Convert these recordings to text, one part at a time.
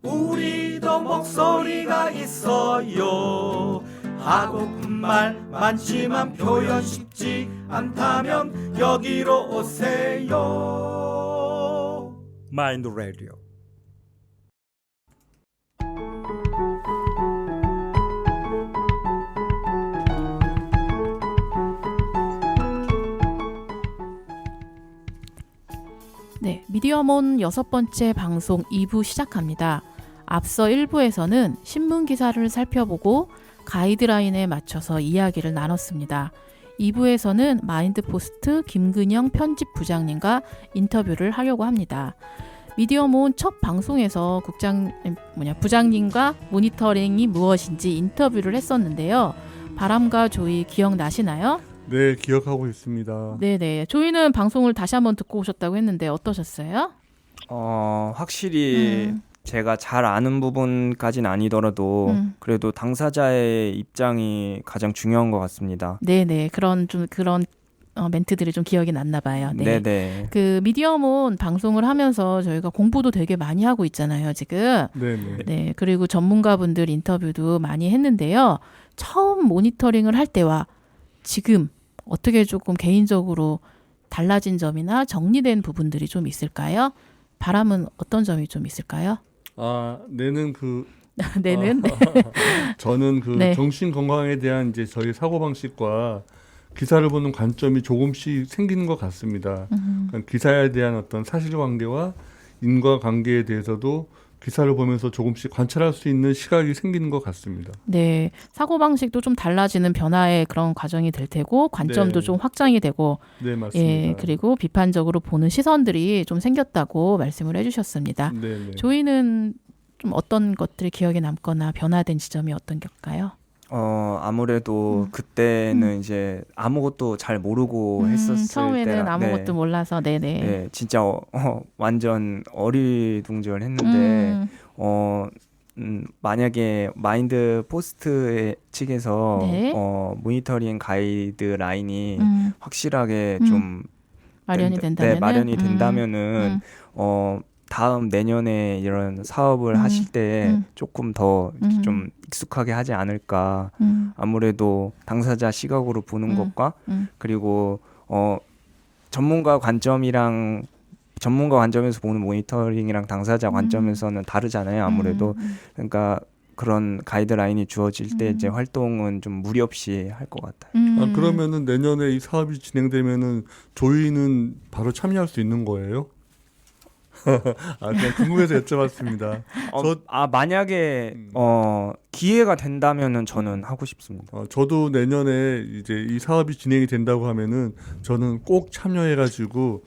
우리도 목소리가 있어요. 하고픈 말 많지만 표현 쉽지 않다면 여기로 오세요. 마인드 라디오. 네, 미디어몬 6번째 방송 2부 시작합니다. 앞서 1부에서는 신문 기사를 살펴보고 가이드라인에 맞춰서 이야기를 나눴습니다. 2부에서는 마인드포스트 김근영 편집부장님과 인터뷰를 하려고 합니다. 미디어몬 첫 방송에서 부장님과 모니터링이 무엇인지 인터뷰를 했었는데요. 바람과 조이 기억나시나요? 네, 기억하고 있습니다. 네네. 조이는 방송을 다시 한번 듣고 오셨다고 했는데 어떠셨어요? 확실히 제가 잘 아는 부분까지는 아니더라도 그래도 당사자의 입장이 가장 중요한 것 같습니다. 네네. 그런 멘트들이 좀 기억이 났나 봐요. 네. 네네. 그 미디어몬 방송을 하면서 저희가 공부도 되게 많이 하고 있잖아요, 지금. 네네. 네. 그리고 전문가분들 인터뷰도 많이 했는데요. 처음 모니터링을 할 때와 지금 어떻게 조금 개인적으로 달라진 점이나 정리된 부분들이 좀 있을까요? 바람은 어떤 점이 좀 있을까요? 내는 네는 저는 네. 정신 건강에 대한 이제 저희 사고 방식과 기사를 보는 관점이 조금씩 생기는 것 같습니다. 그러니까 기사에 대한 어떤 사실관계와 인과관계에 대해서도 기사를 보면서 조금씩 관찰할 수 있는 시각이 생기는 것 같습니다. 네, 사고방식도 좀 달라지는 변화의 그런 과정이 될 테고 관점도 네. 좀 확장이 되고 네, 맞습니다. 예, 그리고 비판적으로 보는 시선들이 좀 생겼다고 말씀을 해주셨습니다. 네네. 조이는 좀 어떤 것들이 기억에 남거나 변화된 지점이 어떤 걸까요? 아무래도 그때는 이제 아무것도 잘 모르고 했었을 처음에는 때라 아무것도 네. 몰라서 네네. 네, 진짜 완전 어리둥절했는데 만약에 마인드 포스트 측에서 네. 모니터링 가이드 라인이 확실하게 좀 마련이 된다면 네, 마련이 된다면은 다음 내년에 이런 사업을 하실 때 조금 더 좀 익숙하게 하지 않을까. 아무래도 당사자 시각으로 보는 것과 그리고 전문가 관점에서 보는 모니터링이랑 당사자 관점에서는 다르잖아요. 아무래도 그러니까 그런 가이드라인이 주어질 때 이제 활동은 좀 무리 없이 할 것 같아요. 그러면은 내년에 이 사업이 진행되면은 조이는 바로 참여할 수 있는 거예요? 그냥 궁금해서 여쭤봤습니다. 만약에 기회가 된다면은 저는 하고 싶습니다. 저도 내년에 이제 이 사업이 진행이 된다고 하면은 저는 꼭 참여해가지고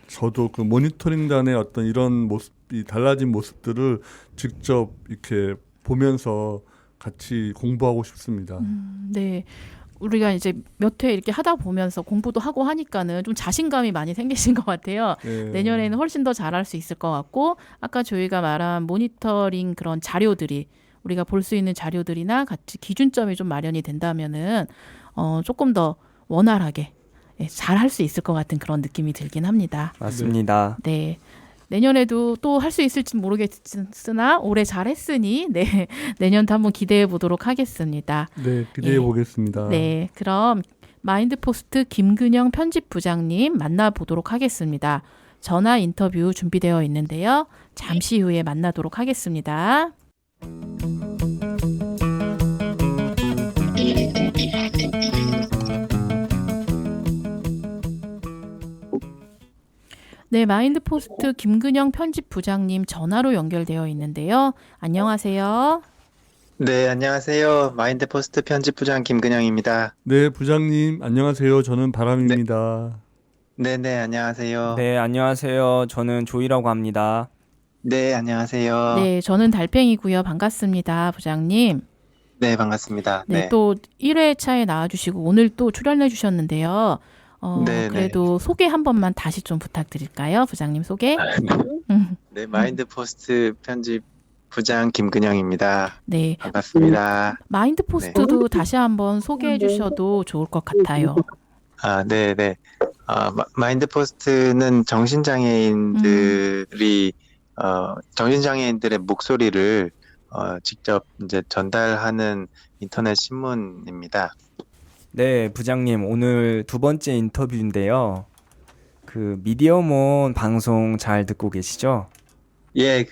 저도 그 모니터링단의 어떤 이런 모습이 달라진 모습들을 직접 이렇게 보면서 같이 공부하고 싶습니다. 네. 우리가 이제 몇 회 이렇게 하다 보면서 공부도 하고 하니까는 좀 자신감이 많이 생기신 것 같아요. 네. 내년에는 훨씬 더 잘할 수 있을 것 같고 아까 저희가 말한 모니터링 그런 자료들이 우리가 볼 수 있는 자료들이나 같이 기준점이 좀 마련이 된다면은 조금 더 원활하게 잘할 수 있을 것 같은 그런 느낌이 들긴 합니다. 맞습니다. 네. 내년에도 또 할 수 있을지 모르겠으나 올해 잘했으니 네, 내년도 한번 기대해 보도록 하겠습니다. 네, 기대해 보겠습니다. 네, 그럼 마인드포스트 김근영 편집부장님 만나보도록 하겠습니다. 전화 인터뷰 준비되어 있는데요. 잠시 후에 만나도록 하겠습니다. 네, 마인드포스트 김근영 편집부장님 전화로 연결되어 있는데요. 안녕하세요. 네, 안녕하세요. 마인드포스트 편집부장 김근영입니다. 네, 부장님 안녕하세요. 저는 바람입니다. 네, 안녕하세요. 네, 안녕하세요. 저는 조이라고 합니다. 네, 안녕하세요. 네, 저는 달팽이고요. 반갑습니다, 부장님. 네, 반갑습니다. 네, 또 1회차에 나와주시고 오늘 또 출연해 주셨는데요. 그래도 소개 한 번만 다시 좀 부탁드릴까요? 부장님 소개. 네, 마인드포스트 편집부장 김근영입니다. 네, 반갑습니다. 마인드포스트도 다시 한번 소개해 주셔도 좋을 것 같아요. 네. 마인드포스트는 정신장애인들이 정신장애인들의 목소리를 직접 이제 전달하는 인터넷 신문입니다. 네, 부장님, 오늘 두 번째 인터뷰인데요. 그 미디어몬 방송 잘 듣고 계시죠? 예,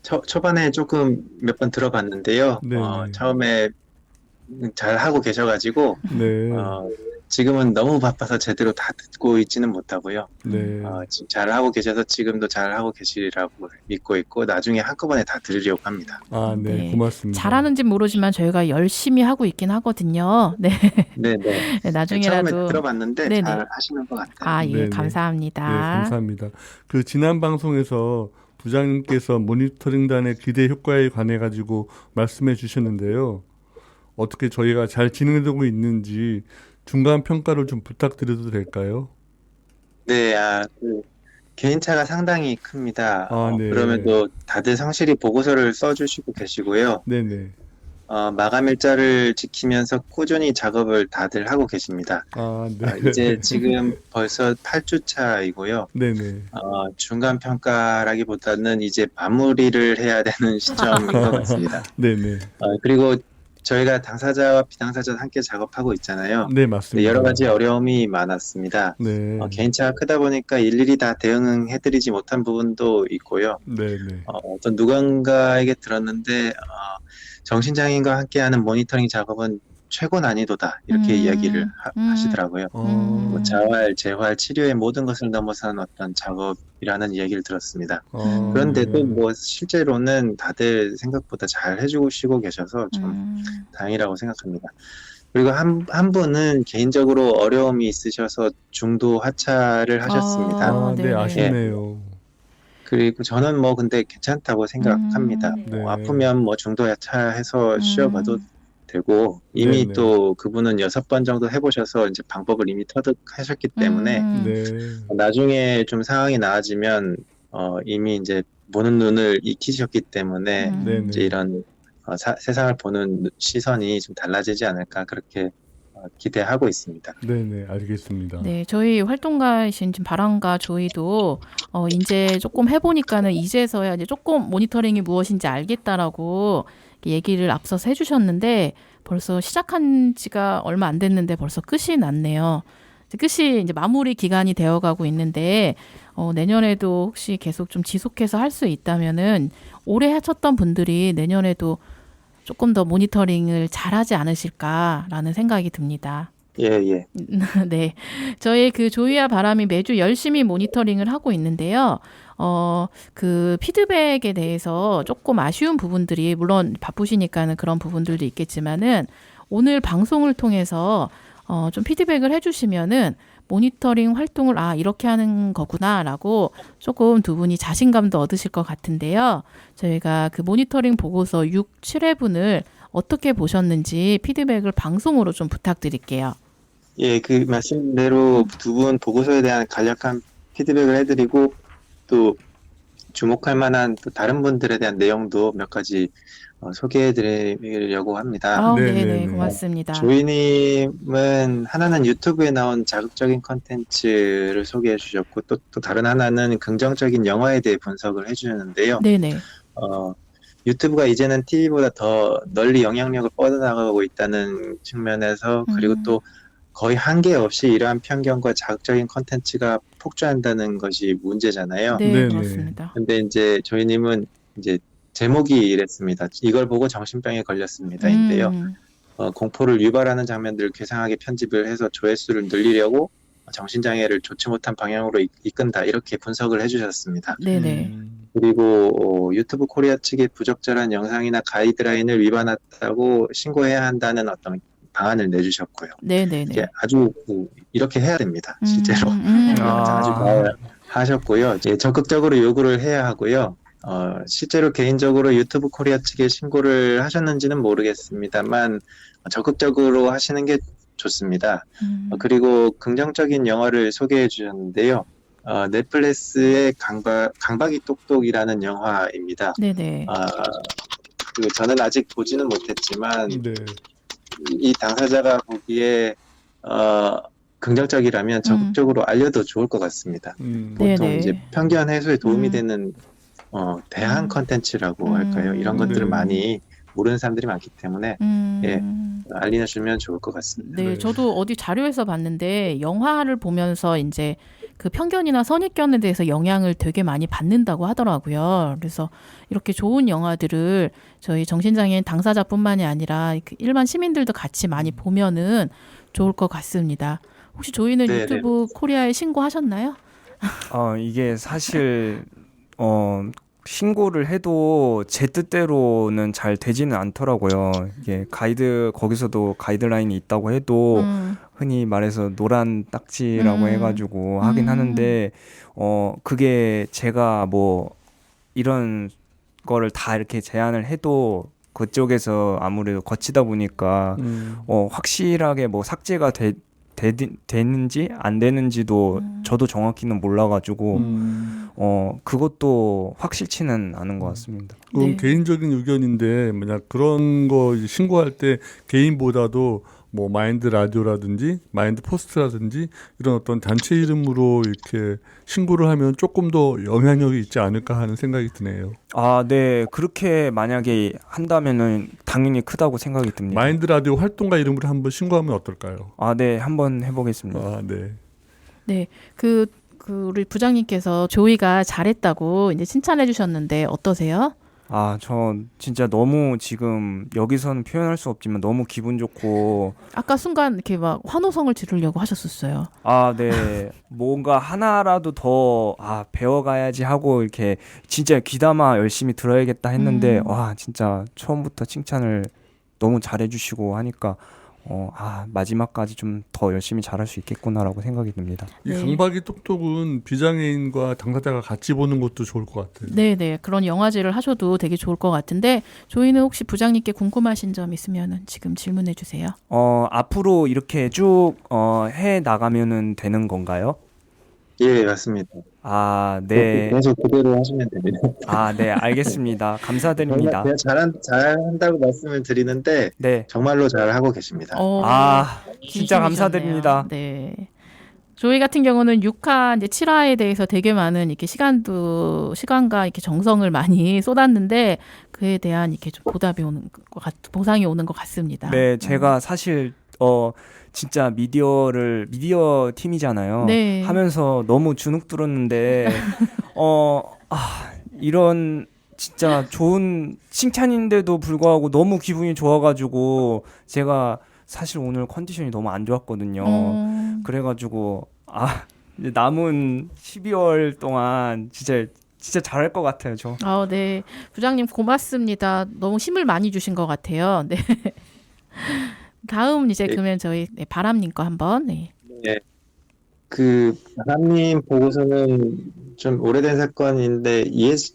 초반에 조금 몇 번 들어봤는데요. 네. 처음에 잘 하고 계셔가지고, 네. 지금은 너무 바빠서 제대로 다 듣고 있지는 못하고요. 네. 지금 잘 하고 계셔서 지금도 잘 하고 계시리라고 믿고 있고, 나중에 한꺼번에 다 들으려고 합니다. 아, 네. 네. 고맙습니다. 잘하는지는 모르지만 저희가 열심히 하고 있긴 하거든요. 네. 네네. 네, 처음에 나중에라도. 들어봤는데 네네. 잘 하시는 것 같아요. 아, 예, 네네. 감사합니다. 네, 감사합니다. 그 지난 방송에서 부장님께서 모니터링단의 기대 효과에 관해 가지고 말씀해 주셨는데요. 어떻게 저희가 잘 진행되고 있는지 중간 평가를 좀 부탁드려도 될까요? 네, 개인차가 상당히 큽니다. 네. 그럼에도 다들 성실히 보고서를 써주시고 계시고요. 네네. 마감 일자를 지키면서 꾸준히 작업을 다들 하고 계십니다. 네. 이제 지금 벌써 8주 차이고요. 네네. 중간 평가라기보다는 이제 마무리를 해야 되는 시점인 것 같습니다. 네네. 그리고 저희가 당사자와 비당사자 함께 작업하고 있잖아요. 네, 맞습니다. 여러 가지 어려움이 많았습니다. 네. 개인차가 크다 보니까 일일이 다 대응해드리지 못한 부분도 있고요. 네네. 어떤 누군가에게 들었는데 정신장애인과 함께하는 모니터링 작업은 최고 난이도다 이렇게 이야기를 하시더라고요. 뭐 자활, 재활, 치료의 모든 것을 넘어선 어떤 작업이라는 이야기를 들었습니다. 그런데도 뭐 실제로는 다들 생각보다 잘 해주시고 계셔서 좀 다행이라고 생각합니다. 그리고 한 분은 개인적으로 어려움이 있으셔서 중도 하차를 하셨습니다. 네, 네네. 아쉽네요. 그리고 저는 뭐 근데 괜찮다고 생각합니다. 네. 아프면 뭐 중도 하차해서 쉬어가도 되고 이미 네네. 또 그분은 6번 정도 해보셔서 이제 방법을 이미 터득하셨기 때문에 네. 나중에 좀 상황이 나아지면 이미 이제 보는 눈을 익히셨기 때문에 네네. 이제 이런 세상을 보는 시선이 좀 달라지지 않을까 그렇게 기대하고 있습니다. 네네, 알겠습니다. 네, 저희 활동가이신 지금 바람과 조이도 이제 조금 해보니까는 이제서야 이제 조금 모니터링이 무엇인지 알겠다라고 얘기를 앞서서 해주셨는데 벌써 시작한 지가 얼마 안 됐는데 벌써 끝이 났네요. 끝이 이제 마무리 기간이 되어가고 있는데 내년에도 혹시 계속 좀 지속해서 할 수 있다면은 올해 하셨던 분들이 내년에도 조금 더 모니터링을 잘하지 않으실까라는 생각이 듭니다. 예. 네. 저희 그 조이와 바람이 매주 열심히 모니터링을 하고 있는데요. 그 피드백에 대해서 조금 아쉬운 부분들이 물론 바쁘시니까는 그런 부분들도 있겠지만은 오늘 방송을 통해서 좀 피드백을 해주시면은 모니터링 활동을 이렇게 하는 거구나라고 조금 두 분이 자신감도 얻으실 것 같은데요. 저희가 그 모니터링 보고서 6, 7회분을 어떻게 보셨는지 피드백을 방송으로 좀 부탁드릴게요. 예, 그 말씀대로 두 분 보고서에 대한 간략한 피드백을 해드리고 또 주목할 만한 또 다른 분들에 대한 내용도 몇 가지 소개해드리려고 합니다. 네네, 고맙습니다. 조이님은 하나는 유튜브에 나온 자극적인 컨텐츠를 소개해 주셨고 또 다른 하나는 긍정적인 영화에 대해 분석을 해주셨는데요. 네네. 유튜브가 이제는 TV보다 더 널리 영향력을 뻗어나가고 있다는 측면에서 그리고 또 거의 한계 없이 이러한 편견과 자극적인 컨텐츠가 폭주한다는 것이 문제잖아요. 네, 그렇습니다. 근데 이제 조이님은 이제 제목이 이랬습니다. 이걸 보고 정신병에 걸렸습니다인데요. 공포를 유발하는 장면들을 괴상하게 편집을 해서 조회수를 늘리려고 정신장애를 좋지 못한 방향으로 이끈다 이렇게 분석을 해주셨습니다. 네네. 그리고 유튜브 코리아 측의 부적절한 영상이나 가이드라인을 위반했다고 신고해야 한다는 어떤 방안을 내주셨고요. 네네네. 아주 이렇게 해야 됩니다. 실제로 아주 하셨고요. 이제 적극적으로 요구를 해야 하고요. 실제로 개인적으로 유튜브 코리아 측에 신고를 하셨는지는 모르겠습니다만 적극적으로 하시는 게 좋습니다. 그리고 긍정적인 영화를 소개해 주셨는데요. 넷플릭스의 강박이 똑똑이라는 영화입니다. 네네. 그리고 저는 아직 보지는 못했지만 네. 이 당사자가 보기에 긍정적이라면 적극적으로 알려도 좋을 것 같습니다. 보통 네네. 이제 편견 해소에 도움이 되는 대한 컨텐츠라고 할까요? 이런 것들을 네. 많이 모르는 사람들이 많기 때문에 예, 알려주면 좋을 것 같습니다. 네, 네. 저도 어디 자료에서 봤는데 영화를 보면서 이제 그 편견이나 선입견에 대해서 영향을 되게 많이 받는다고 하더라고요. 그래서 이렇게 좋은 영화들을 저희 정신장애인 당사자뿐만이 아니라 그 일반 시민들도 같이 많이 보면은 좋을 것 같습니다. 혹시 조이는 네, 유튜브 코리아에 신고하셨나요? 이게 사실 신고를 해도 제 뜻대로는 잘 되지는 않더라고요. 이게 거기서도 가이드라인이 있다고 해도 흔히 말해서 노란 딱지라고 해가지고 하긴 하는데 그게 제가 뭐 이런 거를 다 이렇게 제안을 해도 그쪽에서 아무래도 거치다 보니까 확실하게 뭐 삭제가 되는지 안 되는지도 저도 정확히는 몰라가지고 그것도 확실치는 않은 것 같습니다. 그건 네. 개인적인 의견인데 만약 그런 거 이제 신고할 때 개인보다도 뭐 마인드 라디오라든지 마인드 포스트라든지 이런 어떤 단체 이름으로 이렇게 신고를 하면 조금 더 영향력이 있지 않을까 하는 생각이 드네요. 네. 그렇게 만약에 한다면은 당연히 크다고 생각이 듭니다. 마인드 라디오 활동가 이름으로 한번 신고하면 어떨까요? 네. 한번 해보겠습니다. 네. 네, 그 우리 부장님께서 조이가 잘했다고 이제 칭찬해 주셨는데 어떠세요? 저 진짜 너무 지금 여기서는 표현할 수 없지만 너무 기분 좋고 아까 순간 이렇게 막 환호성을 지르려고 하셨었어요. 네. 뭔가 하나라도 더 배워가야지 하고 이렇게 진짜 귀담아 열심히 들어야겠다 했는데 진짜 처음부터 칭찬을 너무 잘해주시고 하니까 마지막까지 좀 더 열심히 잘할 수 있겠구나라고 생각이 듭니다. 이 네. 강박이 똑똑은 비장애인과 당사자가 같이 보는 것도 좋을 것 같아요. 네네, 그런 영화제를 하셔도 되게 좋을 것 같은데 조이는 혹시 부장님께 궁금하신 점 있으면 지금 질문해 주세요. 앞으로 이렇게 쭉 해 나가면은 되는 건가요? 예, 맞습니다. 네. 계속 그대로 하시면 됩니다. 네, 알겠습니다. 감사드립니다. 제가 잘한다고 말씀을 드리는데 네. 정말로 잘하고 계십니다. 진짜 감사드립니다. 네. 조이 같은 경우는 6화, 이제 7화에 대해서 되게 많은 이렇게 시간과 이렇게 정성을 많이 쏟았는데 그에 대한 이렇게 좀 보상이 오는 것 같습니다. 네, 제가 사실 진짜 미디어 팀이잖아요. 네. 하면서 너무 주눅 들었는데 이런 진짜 좋은 칭찬인데도 불구하고 너무 기분이 좋아가지고 제가 사실 오늘 컨디션이 너무 안 좋았거든요. 그래가지고 이제 남은 12월 동안 진짜 잘할 것 같아요, 저. 네. 부장님 고맙습니다. 너무 힘을 많이 주신 것 같아요. 네. 다음 이제 그러면 저희 바람님 거 한번. 네. 네. 그 바람님 보고서는 좀 오래된 사건인데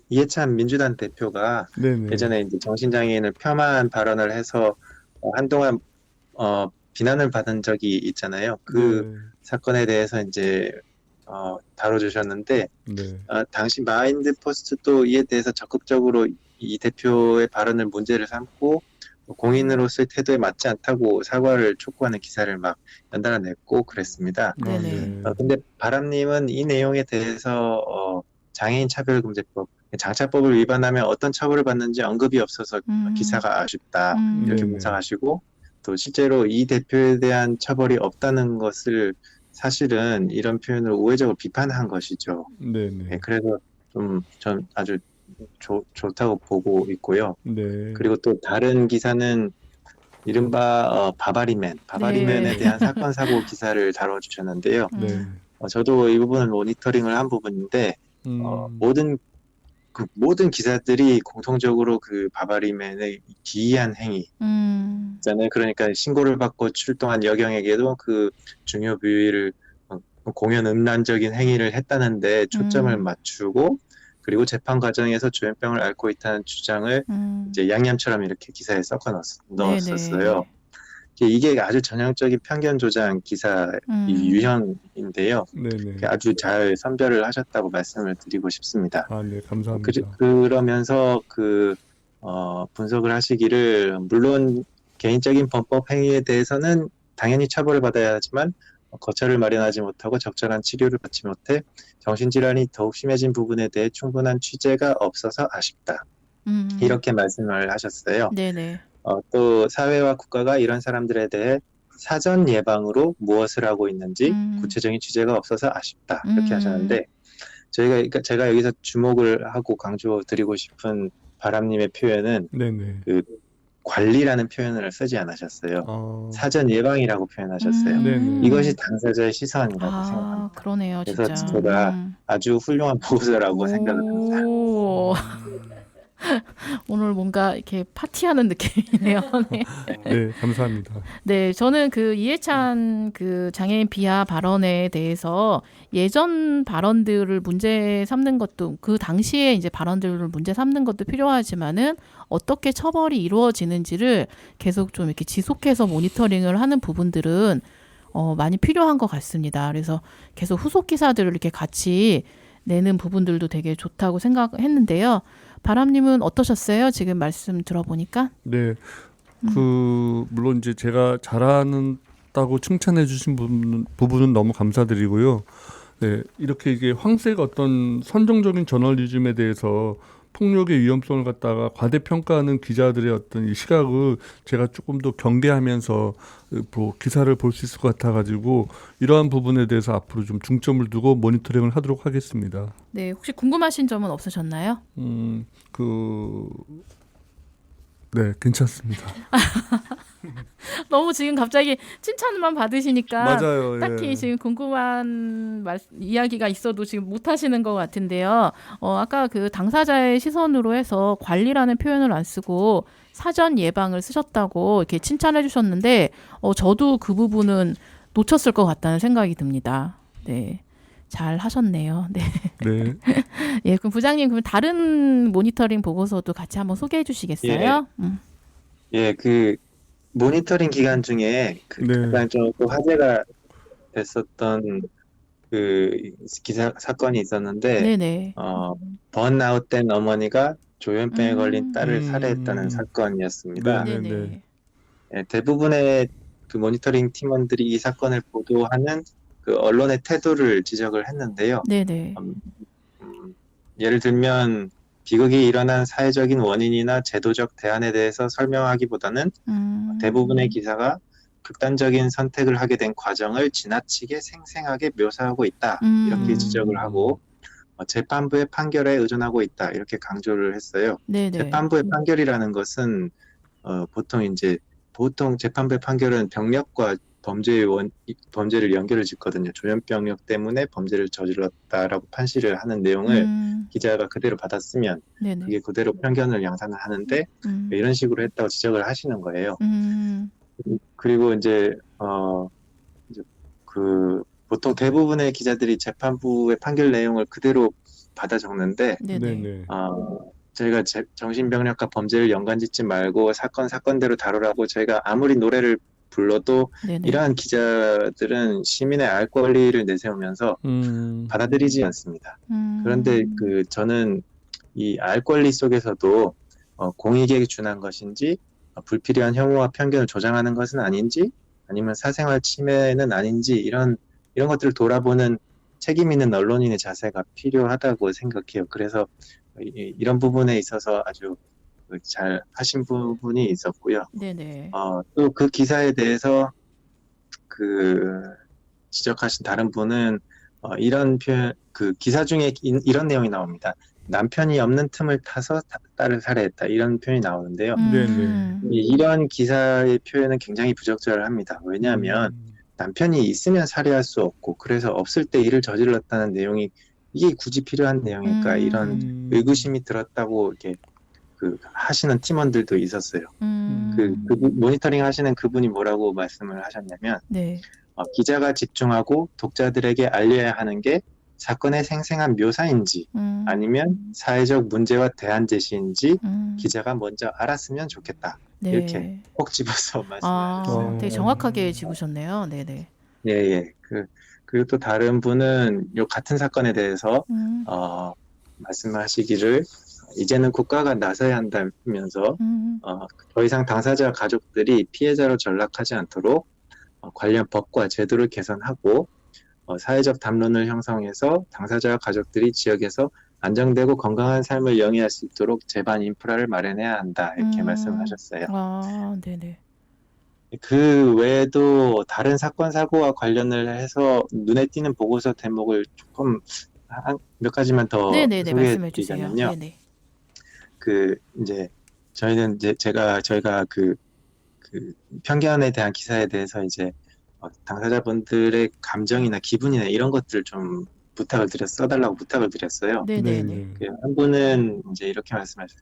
이해찬 민주당 대표가 네네. 예전에 이제 정신장애인을 폄하한 발언을 해서 한동안 비난을 받은 적이 있잖아요. 그 사건에 대해서 이제 다뤄주셨는데 네. 당시 마인드 포스트도 이에 대해서 적극적으로 이 대표의 발언을 문제를 삼고 공인으로서의 태도에 맞지 않다고 사과를 촉구하는 기사를 막 연달아 냈고 그랬습니다. 네네. 근데 바람님은 이 내용에 대해서 장애인 차별금지법, 장차법을 위반하면 어떤 처벌을 받는지 언급이 없어서 기사가 아쉽다 이렇게 네네. 문상하시고 또 실제로 이 대표에 대한 처벌이 없다는 것을 사실은 이런 표현으로 우회적으로 비판한 것이죠. 네네. 네, 그래서 전 아주 좋다고 보고 있고요. 네. 그리고 또 다른 기사는 이른바 바바리맨에 대한 사건 사고 기사를 다뤄주셨는데요. 네. 저도 이 부분을 모니터링을 한 부분인데 모든 기사들이 공통적으로 그 바바리맨의 기이한 행위 있잖아요. 그러니까 신고를 받고 출동한 여경에게도 그 중요 부위를 공연 음란적인 행위를 했다는데 초점을 맞추고 그리고 재판 과정에서 조현병을 앓고 있다는 주장을 이제 양념처럼 이렇게 기사에 섞어 넣었었어요. 이게 아주 전형적인 편견 조장 기사 유형인데요. 네네. 아주 잘 선별을 하셨다고 말씀을 드리고 싶습니다. 네, 감사합니다. 그러면서 분석을 하시기를 물론 개인적인 범법 행위에 대해서는 당연히 처벌을 받아야 하지만 거처를 마련하지 못하고 적절한 치료를 받지 못해 정신질환이 더욱 심해진 부분에 대해 충분한 취재가 없어서 아쉽다. 이렇게 말씀을 하셨어요. 네네. 또 사회와 국가가 이런 사람들에 대해 사전 예방으로 무엇을 하고 있는지 구체적인 취재가 없어서 아쉽다. 이렇게 하셨는데 그러니까 제가 여기서 주목을 하고 강조드리고 싶은 바람님의 표현은 네네. 그 관리라는 표현을 쓰지 않으셨어요. 사전 예방이라고 표현하셨어요. 네네. 이것이 당사자의 시선이라고 생각합니다. 그러네요, 그래서 진짜. 제가 아주 훌륭한 보고서라고 생각을 합니다. 오. 오늘 뭔가 이렇게 파티하는 느낌이네요. 네. 네, 감사합니다. 네, 저는 그 이해찬 그 장애인 비하 발언에 대해서 예전 발언들을 문제 삼는 것도 그 당시에 이제 발언들을 문제 삼는 것도 필요하지만은 어떻게 처벌이 이루어지는지를 계속 좀 이렇게 지속해서 모니터링을 하는 부분들은 많이 필요한 것 같습니다. 그래서 계속 후속 기사들을 이렇게 같이 내는 부분들도 되게 좋다고 생각했는데요. 바람님은 어떠셨어요? 지금 말씀 들어보니까? 네, 물론 이제 제가 잘한다고 칭찬해 주신 부분은 너무 감사드리고요. 네, 이렇게 이게 황색 어떤 선정적인 저널리즘에 대해서 폭력의 위험성을 갖다가 과대평가하는 기자들의 어떤 이 시각을 제가 조금 더 경계하면서 기사를 볼 수 있을 것 같아가지고 이러한 부분에 대해서 앞으로 좀 중점을 두고 모니터링을 하도록 하겠습니다. 네, 혹시 궁금하신 점은 없으셨나요? 네, 괜찮습니다. 너무 지금 갑자기 칭찬만 받으시니까 맞아요. 딱히 예. 지금 궁금한 이야기가 있어도 지금 못 하시는 것 같은데요. 아까 그 당사자의 시선으로 해서 관리라는 표현을 안 쓰고 사전 예방을 쓰셨다고 이렇게 칭찬해 주셨는데 저도 그 부분은 놓쳤을 것 같다는 생각이 듭니다. 네. 잘 하셨네요. 네. 네. 예, 그럼 부장님 그럼 다른 모니터링 보고서도 같이 한번 소개해 주시겠어요? 예, 그 모니터링 기간 중에 네. 가장 좀 화제가 됐었던 그 사건이 있었는데 네네. 번아웃된 어머니가 조현병에 걸린 딸을 음. 살해했다는 사건이었습니다. 네. 네네. 예, 대부분의 그 모니터링 팀원들이 이 사건을 보도하는 그 언론의 태도를 지적을 했는데요. 네네. 예를 들면 비극이 일어난 사회적인 원인이나 제도적 대안에 대해서 설명하기보다는 대부분의 기사가 극단적인 선택을 하게 된 과정을 지나치게 생생하게 묘사하고 있다. 이렇게 지적을 하고 재판부의 판결에 의존하고 있다. 이렇게 강조를 했어요. 네네. 재판부의 판결이라는 것은 보통 재판부의 판결은 병력과 범죄를 연결을 짓거든요. 조현병력 때문에 범죄를 저질렀다라고 판시를 하는 내용을 기자가 그대로 받았으면 네네. 그게 그대로 편견을 양산을 하는데 왜 이런 식으로 했다고 지적을 하시는 거예요. 그리고 이제 보통 대부분의 기자들이 재판부의 판결 내용을 그대로 받아 적는데 네네. 저희가 정신병력과 범죄를 연관짓지 말고 사건대로 다루라고 저희가 아무리 노래를 불러도 네네. 이러한 기자들은 시민의 알 권리를 내세우면서 받아들이지 않습니다. 그런데 저는 이 알 권리 속에서도 공익에 준한 것인지 불필요한 혐오와 편견을 조장하는 것은 아닌지 아니면 사생활 침해는 아닌지 이런 것들을 돌아보는 책임 있는 언론인의 자세가 필요하다고 생각해요. 그래서 이런 부분에 있어서 아주 잘 하신 부분이 있었고요. 네네. 또 그 기사에 대해서 지적하신 다른 분은 이런 표현, 그 기사 중에 이런 내용이 나옵니다. 남편이 없는 틈을 타서 딸을 살해했다. 이런 표현이 나오는데요. 네네. 이런 기사의 표현은 굉장히 부적절합니다. 왜냐하면 남편이 있으면 살해할 수 없고 그래서 없을 때 일을 저질렀다는 내용이 이게 굳이 필요한 내용일까 이런 의구심이 들었다고 이렇게 하시는 팀원들도 있었어요. 모니터링 하시는 그분이 뭐라고 말씀을 하셨냐면 네. 기자가 집중하고 독자들에게 알려야 하는 게 사건의 생생한 묘사인지 아니면 사회적 문제와 대안 제시인지 기자가 먼저 알았으면 좋겠다. 네. 이렇게 꼭 집어서 말씀하셨어요. 되게 정확하게 짚으셨네요. 네네. 예. 그리고 또 다른 분은 요 같은 사건에 대해서 말씀하시기를 이제는 국가가 나서야 한다면서 더 이상 당사자 가족들이 피해자로 전락하지 않도록 관련 법과 제도를 개선하고 사회적 담론을 형성해서 당사자와 가족들이 지역에서 안정되고 건강한 삶을 영위할 수 있도록 제반 인프라를 마련해야 한다. 이렇게 말씀하셨어요. 아, 네네. 그 외에도 다른 사건 사고와 관련을 해서 눈에 띄는 보고서 대목을 조금 몇 가지만 더 네네네, 소개해 말씀해 주세요. 드리자면요. 네네. 이제 저희는 이제 저희가 그 편견에 대한 기사에 대해서 이제 당사자분들의 감정이나 기분이나 이런 것들을 좀 써달라고 부탁을 드렸어요. 네네네. 한 분은 이제 이렇게 말씀하셨어요.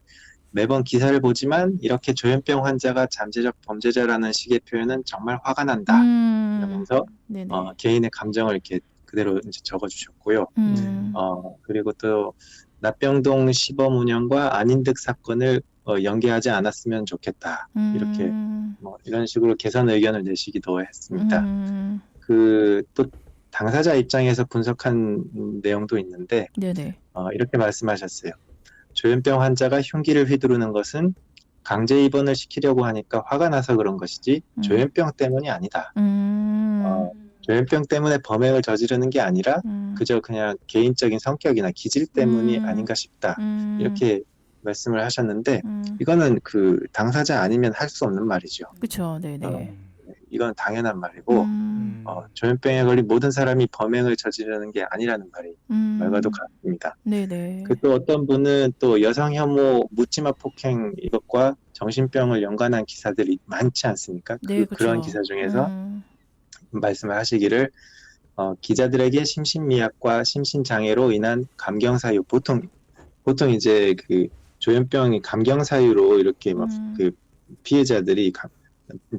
매번 기사를 보지만 이렇게 조현병 환자가 잠재적 범죄자라는 식의 표현은 정말 화가 난다. 이러면서 네네. 개인의 감정을 이렇게 그대로 이제 적어주셨고요. 그리고 또 납병동 시범 운영과 안인득 사건을 연계하지 않았으면 좋겠다. 이렇게 이런 식으로 개선 의견을 내시기도 했습니다. 또 당사자 입장에서 분석한 내용도 있는데 네네. 이렇게 말씀하셨어요. 조현병 환자가 흉기를 휘두르는 것은 강제 입원을 시키려고 하니까 화가 나서 그런 것이지 조현병 때문이 아니다. 조현병 때문에 범행을 저지르는 게 아니라 그저 그냥 개인적인 성격이나 기질 때문이 아닌가 싶다. 이렇게 말씀을 하셨는데 이거는 그 당사자 아니면 할 수 없는 말이죠. 그렇죠. 네네. 이건 당연한 말이고 조현병에 걸린 모든 사람이 범행을 저지르는 게 아니라는 말과도 같습니다. 네네. 또 어떤 분은 또 여성 혐오, 묻지마 폭행 이것과 정신병을 연관한 기사들이 많지 않습니까? 네, 그런 기사 중에서 말씀을 하시기를 기자들에게 심신미약과 심신장애로 인한 감경사유 보통 이제 그 조현병이 감경사유로 이렇게 막 그 피해자들이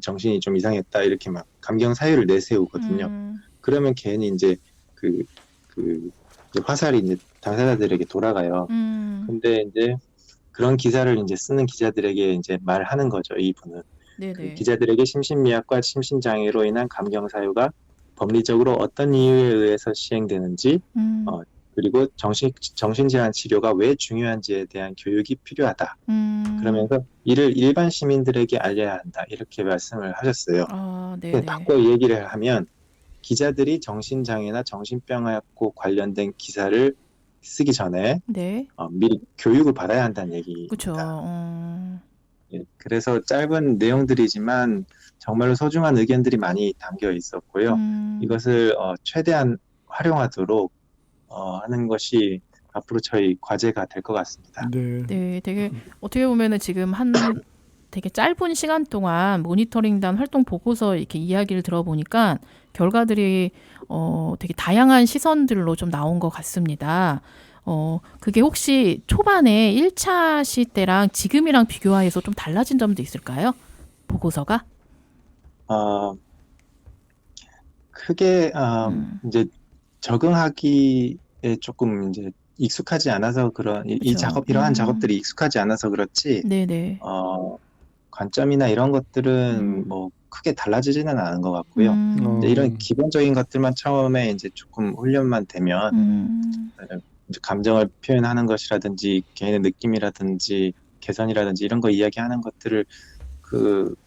정신이 좀 이상했다 이렇게 막 감경사유를 내세우거든요. 그러면 괜히 이제 그 화살이 이제 당사자들에게 돌아가요. 근데 이제 그런 기사를 이제 쓰는 기자들에게 이제 말하는 거죠. 이분은. 네네. 기자들에게 심신미약과 심신장애로 인한 감경사유가 법리적으로 어떤 이유에 의해서 시행되는지 그리고 정신질환 치료가 왜 중요한지에 대한 교육이 필요하다. 그러면서 이를 일반 시민들에게 알려야 한다. 이렇게 말씀을 하셨어요. 네네. 바꿔 얘기를 하면 기자들이 정신장애나 정신병하고 관련된 기사를 쓰기 전에 네. 미리 교육을 받아야 한다는 얘기입니다. 그렇죠. 예, 그래서 짧은 내용들이지만 정말로 소중한 의견들이 많이 담겨 있었고요. 이것을 최대한 활용하도록 하는 것이 앞으로 저희 과제가 될 것 같습니다. 네, 되게 어떻게 보면은 지금 되게 짧은 시간 동안 모니터링단 활동 보고서 이렇게 이야기를 들어보니까 결과들이 되게 다양한 시선들로 좀 나온 것 같습니다. 그게 혹시 초반에 1차 시 때랑 지금이랑 비교해서 좀 달라진 점도 있을까요? 보고서가? 크게 이제 적응하기에 조금 이제 익숙하지 않아서 이러한 작업들이 익숙하지 않아서 그렇지. 네네. 관점이나 이런 것들은 뭐 크게 달라지지는 않은 것 같고요. 이제 이런 기본적인 것들만 처음에 이제 조금 훈련만 되면 이제 감정을 표현하는 것이라든지 개인의 느낌이라든지 개선이라든지 이런 거 이야기하는 것들을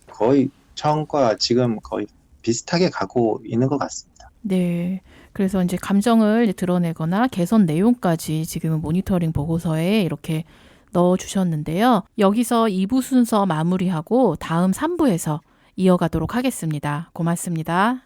거의 처음과 지금 거의 비슷하게 가고 있는 것 같습니다. 네. 그래서 이제 감정을 드러내거나 개선 내용까지 지금은 모니터링 보고서에 이렇게 넣어주셨는데요. 여기서 2부 순서 마무리하고 다음 3부에서 이어가도록 하겠습니다. 고맙습니다.